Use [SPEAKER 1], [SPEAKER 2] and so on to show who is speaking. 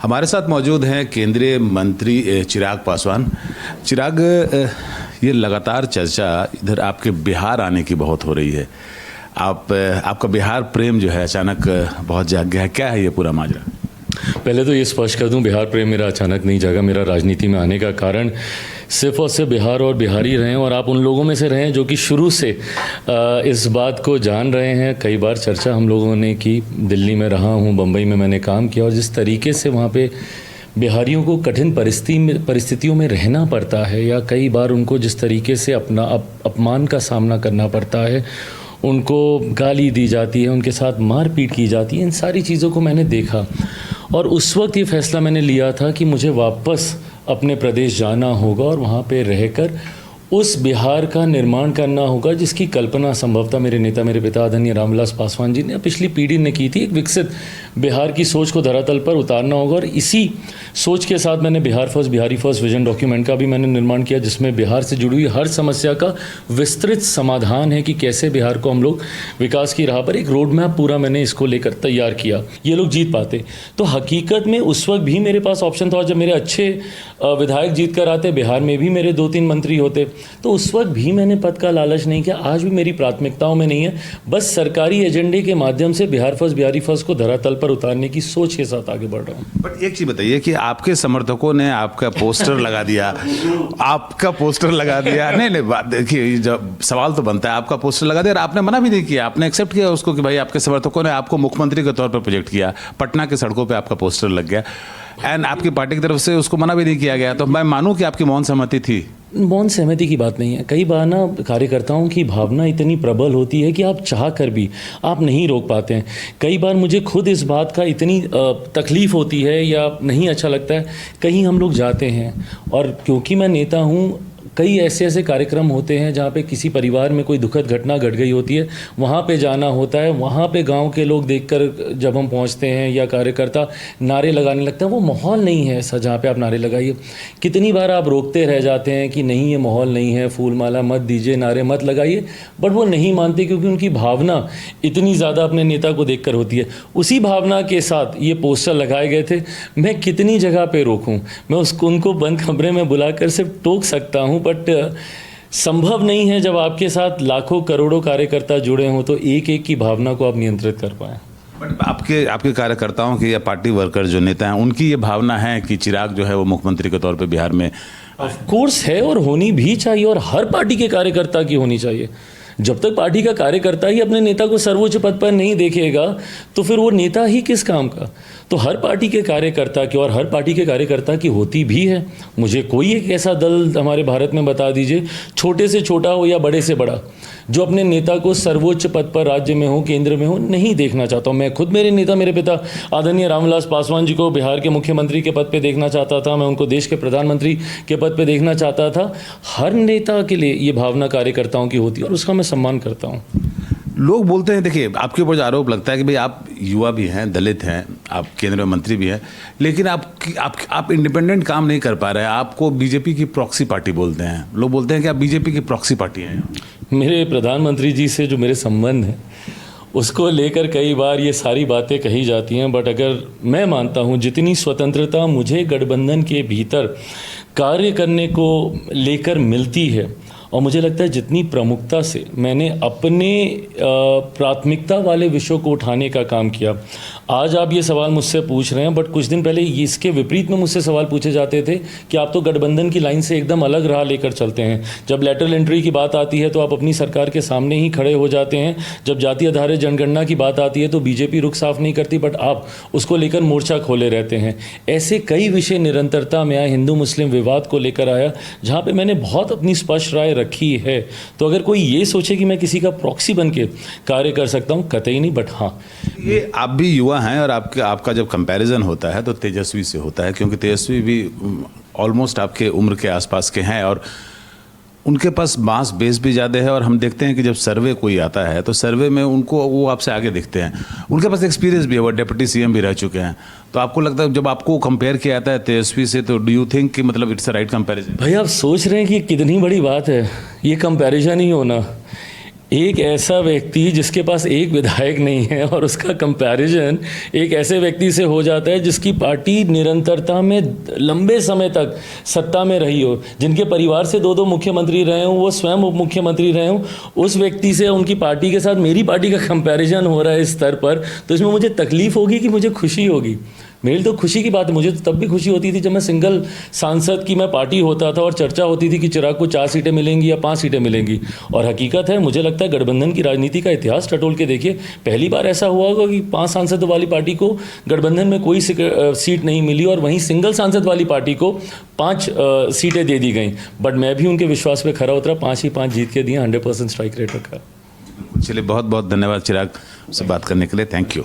[SPEAKER 1] हमारे साथ मौजूद हैं केंद्रीय मंत्री चिराग पासवान। चिराग, ये लगातार चर्चा इधर आपके बिहार आने की बहुत हो रही है। आपका बिहार प्रेम जो है अचानक बहुत जाग गया है, क्या है ये पूरा माजरा?
[SPEAKER 2] पहले तो ये स्पष्ट कर दूं, बिहार प्रेम मेरा अचानक नहीं जागा। मेरा राजनीति में आने का कारण सिर्फ और सिर्फ बिहार और बिहारी रहे हैं, और आप उन लोगों में से रहे हैं जो कि शुरू से इस बात को जान रहे हैं। कई बार चर्चा हम लोगों ने की, दिल्ली में रहा हूँ, बम्बई में मैंने काम किया, और जिस तरीके से वहाँ पे बिहारियों को कठिन परिस्थितियों में रहना पड़ता है, या कई बार उनको जिस तरीके से अपना अपमान का सामना करना पड़ता है, उनको गाली दी जाती है, उनके साथ मारपीट की जाती है, इन सारी चीज़ों को मैंने देखा। और उस वक्त ये फैसला मैंने लिया था कि मुझे वापस अपने प्रदेश जाना होगा और वहाँ पे रहकर उस बिहार का निर्माण करना होगा जिसकी कल्पना संभवतः मेरे नेता, मेरे पिता आदरणीय रामविलास पासवान जी ने पिछली पीढ़ी ने की थी। एक विकसित बिहार की सोच को धरातल पर उतारना होगा, और इसी सोच के साथ मैंने Bihar first, Bihari first vision document का भी मैंने निर्माण किया, जिसमें बिहार से जुड़ी हुई हर समस्या का विस्तृत समाधान है कि कैसे बिहार को हम लोग विकास की राह पर एक रोड मैप पूरा मैंने इसको लेकर तैयार किया। ये लोग जीत पाते तो हकीकत में उस वक्त भी मेरे पास ऑप्शन था। जब मेरे अच्छे विधायक जीत कर आते, बिहार में भी मेरे 2-3 मंत्री होते, तो उस वक्त भी मैंने पद का लालच नहीं किया। आज भी मेरी प्राथमिकताओं में नहीं है। बस सरकारी एजेंडे के माध्यम से बिहार फर्स्ट, बिहारी फर्स्ट को धरातल पर उतारने की सोच के साथ आगे बढ़ रहा हूँ।
[SPEAKER 1] बट एक चीज़ बताइए कि आपके समर्थकों ने आपका पोस्टर लगा दिया, नहीं, देखिए जब सवाल तो बनता है, आपका पोस्टर लगा दिया और आपने मना भी नहीं किया, आपने एक्सेप्ट किया उसको कि भाई आपके समर्थकों ने आपको मुख्यमंत्री के तौर पर प्रोजेक्ट किया, पटना की सड़कों पर आपका पोस्टर लग गया, एंड आपकी पार्टी की तरफ से उसको मना भी नहीं किया गया। तो मैं मानूं कि आपकी मौन सहमति थी?
[SPEAKER 2] मौन सहमति की बात नहीं है। कई बार ना कार्यकर्ताओं की भावना इतनी प्रबल होती है कि आप चाह कर भी आप नहीं रोक पाते हैं। कई बार मुझे खुद इस बात का इतनी तकलीफ़ होती है या नहीं अच्छा लगता है, कहीं हम लोग जाते हैं और क्योंकि मैं नेता हूँ, कई ऐसे कार्यक्रम होते हैं जहाँ पे किसी परिवार में कोई दुखद घटना घट गई होती है, वहाँ पे जाना होता है। वहाँ पे गांव के लोग देखकर जब हम पहुँचते हैं या कार्यकर्ता नारे लगाने लगते हैं, वो माहौल नहीं है ऐसा जहाँ पे आप नारे लगाइए। कितनी बार आप रोकते रह जाते हैं कि नहीं, ये माहौल नहीं है, फूल माला मत दीजिए, नारे मत लगाइए, बट वो नहीं मानते क्योंकि उनकी भावना इतनी ज़्यादा अपने नेता को देख कर होती है। उसी भावना के साथ ये पोस्टर लगाए गए थे। मैं कितनी जगह पर रोकूँ? मैं उनको बंद कमरे में बुलाकर सिर्फ टोक सकता हूँ, बट संभव नहीं है। जब आपके साथ लाखों करोड़ों कार्यकर्ता जुड़े हों तो एक एक की भावना को आप नियंत्रित कर पाएं।
[SPEAKER 1] बट आपके कार्यकर्ताओं की या पार्टी वर्कर जो नेता हैं, उनकी ये भावना है कि चिराग जो है वो मुख्यमंत्री के तौर पे बिहार में
[SPEAKER 2] ऑफ कोर्स है और होनी भी चाहिए, और हर पार्टी के कार्यकर्ता की होनी चाहिए। जब तक पार्टी का कार्यकर्ता ही अपने नेता को सर्वोच्च पद पर नहीं देखेगा तो फिर वो नेता ही किस काम का? तो हर पार्टी के कार्यकर्ता की, और हर पार्टी के कार्यकर्ता की होती भी है। मुझे कोई एक ऐसा दल हमारे भारत में बता दीजिए, छोटे से छोटा हो या बड़े से बड़ा, जो अपने नेता को सर्वोच्च पद पर राज्य में हो, केंद्र में हो, नहीं देखना चाहता हूँ। मैं खुद मेरे नेता, मेरे पिता आदरणीय रामविलास पासवान जी को बिहार के मुख्यमंत्री के पद पे देखना चाहता था। मैं उनको देश के प्रधानमंत्री के पद पे देखना चाहता था। हर नेता के लिए ये भावना कार्यकर्ताओं की होती है और उसका मैं सम्मान करता हूँ।
[SPEAKER 1] लोग बोलते हैं, देखिए आपके ऊपर आरोप लगता है कि भाई आप युवा भी हैं, दलित हैं, आप केंद्र में मंत्री भी हैं, लेकिन आप इंडिपेंडेंट काम नहीं कर पा रहे हैं। आपको बीजेपी की प्रॉक्सी पार्टी बोलते हैं। लोग बोलते हैं कि आप बीजेपी की प्रॉक्सी पार्टी हैं।
[SPEAKER 2] मेरे प्रधानमंत्री जी से जो मेरे संबंध हैं उसको लेकर कई बार ये सारी बातें कही जाती हैं, बट अगर मैं मानता हूँ जितनी स्वतंत्रता मुझे गठबंधन के भीतर कार्य करने को लेकर मिलती है, और मुझे लगता है जितनी प्रमुखता से मैंने अपने प्राथमिकता वाले विषयों को उठाने का काम किया। आज आप ये सवाल मुझसे पूछ रहे हैं, बट कुछ दिन पहले इसके विपरीत में मुझसे सवाल पूछे जाते थे कि आप तो गठबंधन की लाइन से एकदम अलग राह लेकर चलते हैं। जब लेटरल एंट्री की बात आती है तो आप अपनी सरकार के सामने ही खड़े हो जाते हैं। जब जाति आधारित जनगणना की बात आती है तो बीजेपी रुख साफ नहीं करती, बट आप उसको लेकर मोर्चा खोले रहते हैं। ऐसे कई विषय निरंतरता में आए, हिंदू मुस्लिम विवाद को लेकर आया, जहाँ पर मैंने बहुत अपनी स्पष्ट राय रखी है। तो अगर कोई ये सोचे कि मैं किसी का प्रॉक्सी बन के कार्य कर सकता हूँ, कतई नहीं। बट हाँ,
[SPEAKER 1] ये आप भी युवा हैं और आपका जब कंपैरिजन होता है तो तेजस्वी से होता है, क्योंकि तेजस्वी भी ऑलमोस्ट आपके उम्र के आसपास के हैं और उनके पास मास बेस भी ज़्यादा है। और हम देखते हैं कि जब सर्वे कोई आता है तो सर्वे में उनको वो आपसे आगे दिखते हैं, उनके पास एक्सपीरियंस भी है, वो डिप्टी सीएम भी रह चुके हैं। तो आपको लगता है जब आपको कंपेयर किया जाता है तेजस्वी से, तो डू यू थिंक कि मतलब इट्स अ राइट कंपैरिजन?
[SPEAKER 2] भाई आप सोच रहे हैं कि कितनी बड़ी बात है ये कंपैरिजन ही होना। एक ऐसा व्यक्ति जिसके पास एक विधायक नहीं है और उसका कंपैरिजन एक ऐसे व्यक्ति से हो जाता है जिसकी पार्टी निरंतरता में लंबे समय तक सत्ता में रही हो, जिनके परिवार से दो मुख्यमंत्री रहे हों, वो स्वयं उप मुख्यमंत्री रहे हों, उस व्यक्ति से उनकी पार्टी के साथ मेरी पार्टी का कंपैरिजन हो रहा है इस स्तर पर, तो इसमें मुझे तकलीफ होगी कि मुझे खुशी होगी? मेरी तो खुशी की बात है। मुझे तो तब भी खुशी होती थी जब मैं सिंगल सांसद की मैं पार्टी होता था और चर्चा होती थी कि चिराग को 4 सीटें मिलेंगी या 5 सीटें मिलेंगी। और हकीकत है, मुझे लगता है गठबंधन की राजनीति का इतिहास टटोल के देखिए, पहली बार ऐसा हुआ होगा कि 5 सांसदों वाली पार्टी को गठबंधन में कोई सीट नहीं मिली और वहीं सिंगल सांसद वाली पार्टी को 5 सीटें दे दी गई। बट मैं भी उनके विश्वास पर खरा उतरा, 5 ही 5 जीत के दिए, 100% स्ट्राइक रेट रखा।
[SPEAKER 1] चलिए, बहुत बहुत धन्यवाद चिराग से बात करने के लिए। Thank you.